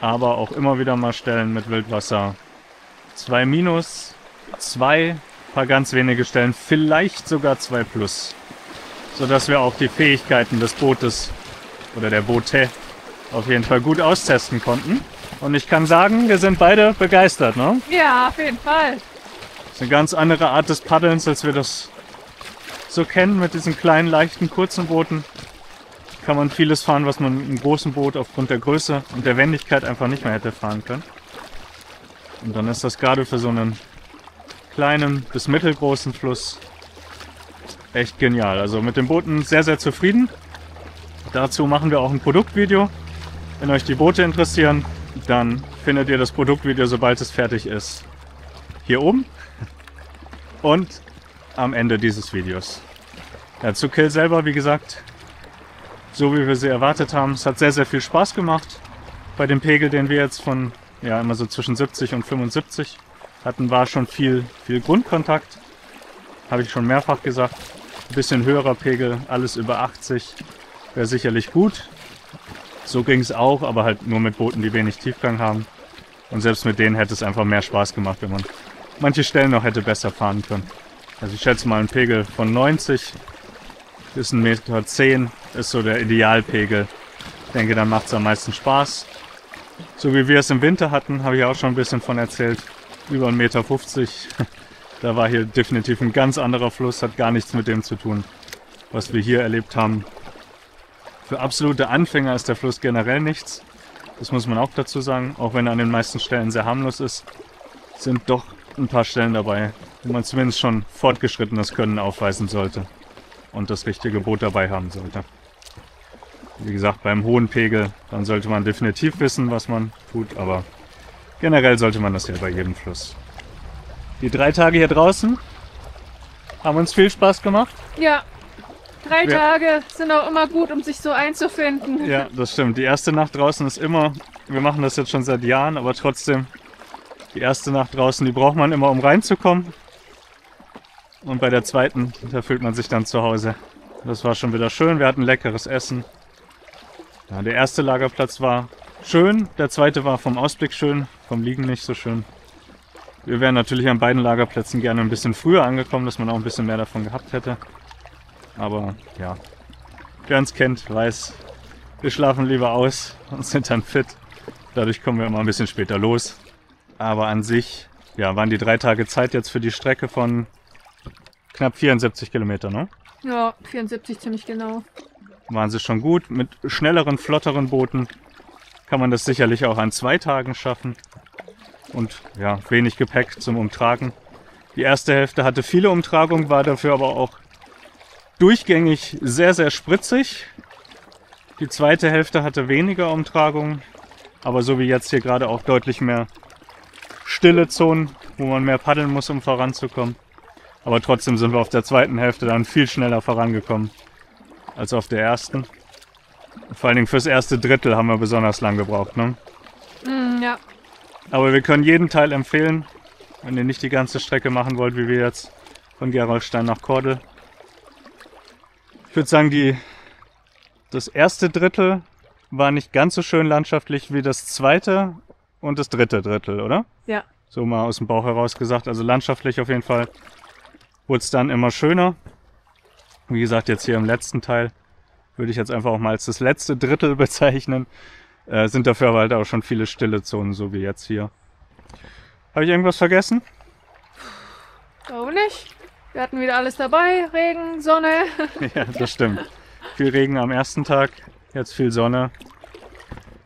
Aber auch immer wieder mal Stellen mit Wildwasser 2 minus, 2, paar ganz wenige Stellen, vielleicht sogar 2 plus. Sodass wir auch die Fähigkeiten des Bootes oder der Boote auf jeden Fall gut austesten konnten. Und ich kann sagen, wir sind beide begeistert, ne? Ja, auf jeden Fall. Das ist eine ganz andere Art des Paddelns, als wir das so kennen mit diesen kleinen, leichten, kurzen Booten. Kann man vieles fahren, was man im großen Boot aufgrund der Größe und der Wendigkeit einfach nicht mehr hätte fahren können. Und dann ist das gerade für so einen kleinen bis mittelgroßen Fluss echt genial. Also mit den Booten sehr, sehr zufrieden. Dazu machen wir auch ein Produktvideo. Wenn euch die Boote interessieren, dann findet ihr das Produktvideo, sobald es fertig ist, hier oben und am Ende dieses Videos. Ja, zu Kill selber, wie gesagt, so wie wir sie erwartet haben. Es hat sehr, sehr viel Spaß gemacht. Bei dem Pegel, den wir jetzt von ja immer so zwischen 70 und 75 hatten, war schon viel Grundkontakt. Habe ich schon mehrfach gesagt. Ein bisschen höherer Pegel, alles über 80, wäre sicherlich gut. So ging es auch, aber halt nur mit Booten, die wenig Tiefgang haben. Und selbst mit denen hätte es einfach mehr Spaß gemacht, wenn man manche Stellen noch hätte besser fahren können. Also ich schätze mal, ein Pegel von 90 bis 1,10 Meter ist so der Idealpegel. Ich denke, dann macht es am meisten Spaß. So wie wir es im Winter hatten, habe ich auch schon ein bisschen von erzählt. Über 1,50 Meter. Da war hier definitiv ein ganz anderer Fluss, hat gar nichts mit dem zu tun, was wir hier erlebt haben. Für absolute Anfänger ist der Fluss generell nichts. Das muss man auch dazu sagen. Auch wenn er an den meisten Stellen sehr harmlos ist, sind doch ein paar Stellen dabei, wo man zumindest schon fortgeschrittenes Können aufweisen sollte und das richtige Boot dabei haben sollte. Wie gesagt, beim hohen Pegel, dann sollte man definitiv wissen, was man tut, aber generell sollte man das ja bei jedem Fluss. Die 3 Tage hier draußen haben uns viel Spaß gemacht. Ja, 3 Tage sind auch immer gut, um sich so einzufinden. Ja, das stimmt. Die erste Nacht draußen ist immer, wir machen das jetzt schon seit Jahren, aber trotzdem, die erste Nacht draußen, die braucht man immer, um reinzukommen. Und bei der zweiten, da fühlt man sich dann zu Hause. Das war schon wieder schön, wir hatten leckeres Essen. Ja, der erste Lagerplatz war schön, der zweite war vom Ausblick schön, vom Liegen nicht so schön. Wir wären natürlich an beiden Lagerplätzen gerne ein bisschen früher angekommen, dass man auch ein bisschen mehr davon gehabt hätte. Aber ja, wer uns kennt, weiß, wir schlafen lieber aus und sind dann fit. Dadurch kommen wir immer ein bisschen später los. Aber an sich ja, waren die 3 Tage Zeit jetzt für die Strecke von knapp 74 Kilometer, ne? Ja, 74 ziemlich genau. Waren sie schon gut. Mit schnelleren, flotteren Booten kann man das sicherlich auch an 2 Tagen schaffen. Und ja, wenig Gepäck zum Umtragen. Die erste Hälfte hatte viele Umtragungen, war dafür aber auch durchgängig sehr, sehr spritzig. Die zweite Hälfte hatte weniger Umtragungen, aber so wie jetzt hier gerade auch deutlich mehr stille Zonen, wo man mehr paddeln muss, um voranzukommen. Aber trotzdem sind wir auf der zweiten Hälfte dann viel schneller vorangekommen als auf der ersten. Vor allen Dingen fürs erste Drittel haben wir besonders lang gebraucht, ne? Ja. Aber wir können jeden Teil empfehlen, wenn ihr nicht die ganze Strecke machen wollt, wie wir jetzt von Gerolstein nach Kordel. Ich würde sagen, das erste Drittel war nicht ganz so schön landschaftlich wie das zweite und das dritte Drittel, oder? Ja. So mal aus dem Bauch heraus gesagt. Also landschaftlich auf jeden Fall wurde es dann immer schöner. Wie gesagt, jetzt hier im letzten Teil würde ich jetzt einfach auch mal als das letzte Drittel bezeichnen. Sind dafür aber halt auch schon viele stille Zonen, so wie jetzt hier. Habe ich irgendwas vergessen? Glaube nicht. Wir hatten wieder alles dabei. Regen, Sonne. Ja, das stimmt. Viel Regen am ersten Tag, jetzt viel Sonne.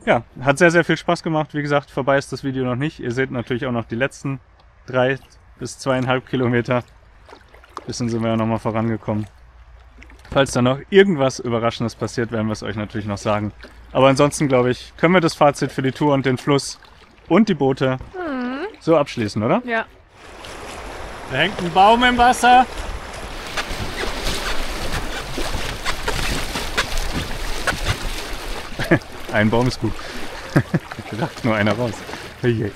Ja, hat sehr, sehr viel Spaß gemacht. Wie gesagt, vorbei ist das Video noch nicht. Ihr seht natürlich auch noch die letzten 3 bis 2,5 Kilometer. Bisschen sind wir ja nochmal vorangekommen. Falls da noch irgendwas Überraschendes passiert, werden wir es euch natürlich noch sagen. Aber ansonsten, glaube ich, können wir das Fazit für die Tour und den Fluss und die Boote so abschließen, oder? Ja. Da hängt ein Baum im Wasser. Ein Baum ist gut. Ich dachte nur einer raus. Hey.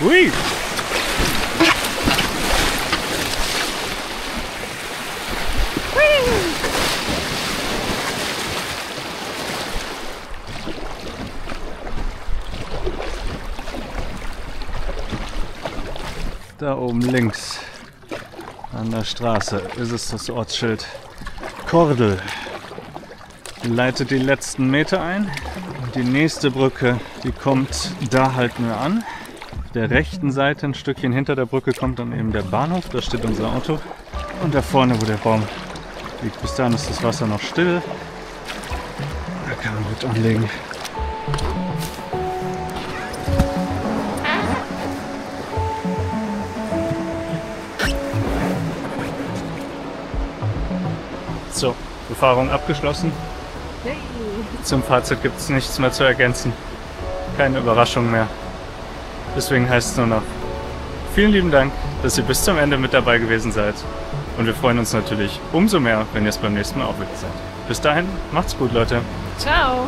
Ui! Da oben links an der Straße ist es das Ortsschild Kordel. Leitet die letzten Meter ein. Und die nächste Brücke, die kommt, da halten wir an. Auf der rechten Seite, ein Stückchen hinter der Brücke, kommt dann eben der Bahnhof. Da steht unser Auto. Und da vorne, wo der Baum liegt, bis dahin ist das Wasser noch still. Da kann man gut anlegen. So, Befahrung abgeschlossen. Yay. Zum Fazit gibt es nichts mehr zu ergänzen. Keine Überraschung mehr. Deswegen heißt es nur noch vielen lieben Dank, dass ihr bis zum Ende mit dabei gewesen seid. Und wir freuen uns natürlich umso mehr, wenn ihr es beim nächsten Mal auch wieder seid. Bis dahin, macht's gut, Leute. Ciao.